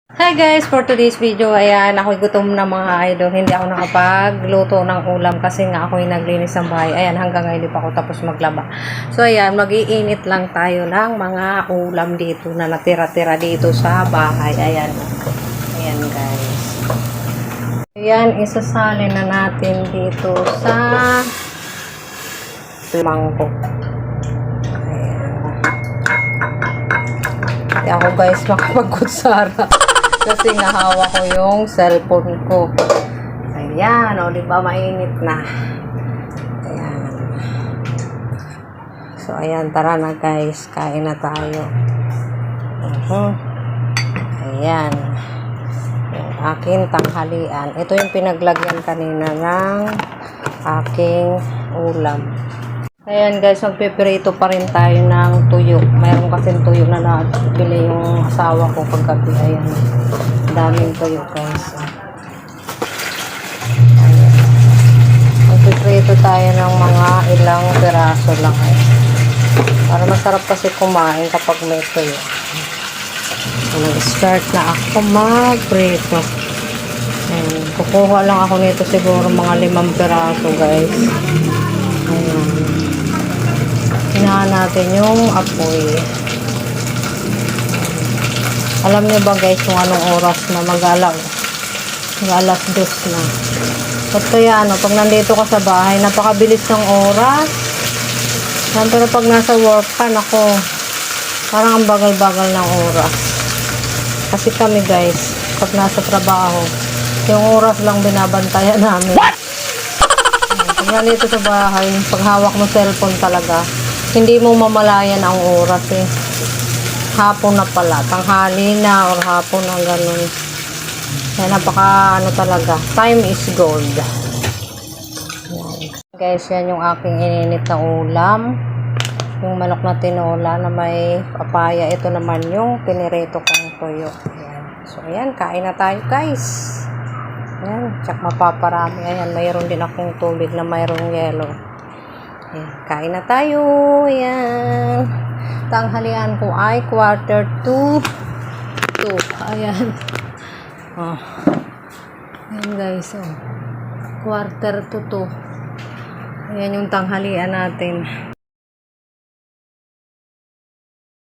Hi guys, for today's video, ayan, ako'y gutom na mga idol. Hindi ako nakapagluto ng ulam kasi nga ako'y naglinis ng bahay. Ayan, hanggang ngayon di pa ako tapos maglaba. So ayan, mag-iinit lang tayo ng mga ulam dito na natira-tira dito sa bahay. Ayan. Ayan guys. Ayan, isasalin na natin dito sa mangkok. Hindi ako guys makapagkutsara kasi nahawa ko yung cellphone ko. Ayan, o diba mainit na. Ayan. So ayan, tara na guys, kain na tayo. Ayan. Yung aking tanghalian. Ito yung pinaglagyan kanina ng aking ulam. Ayan guys, magpiprito pa rin tayo ng tuyo. Mayroon kasing tuyo na nabili yung asawa ko paggabi. Ayan. Daming tuyo guys. Ayan. Magpiprito tayo ng mga ilang piraso lang. Ayan. Para masarap kasi kumain kapag may tuyo. Nag-start na ako magprito. Ayan. Kukuha lang ako nito siguro mga 5 piraso guys. Ayan. Hinahan natin yung apoy. Alam niyo ba guys kung anong oras na mag-alas 2 na. At kaya pag nandito ka sa bahay, napakabilis ng oras. Pero pag nasa work ka, nako, parang ang bagal-bagal ng oras. Kasi kami guys, pag nasa trabaho, yung oras lang binabantayan namin. Pag nandito sa bahay, pag hawak mo cellphone talaga, hindi mo mamalayan ang oras eh. Hapon na pala, tanghali na or hapon na ganun. Kaya napaka talaga, time is gold. Yan. Guys, yan yung aking ininit na ulam. Yung manok na tinola na may papaya. Ito naman yung pinirito kong toyo. Ayan. So ayan, kain na tayo guys. Ayan, tsak mapaparami. Ayan, mayroon din akong tubig na mayroong yellow. Ayan, kain na tayo. Ayan. Tanghalian ko ay 1:45. Ayan. Oh. Ayan guys. Oh. 1:45. Ayan yung tanghalian natin.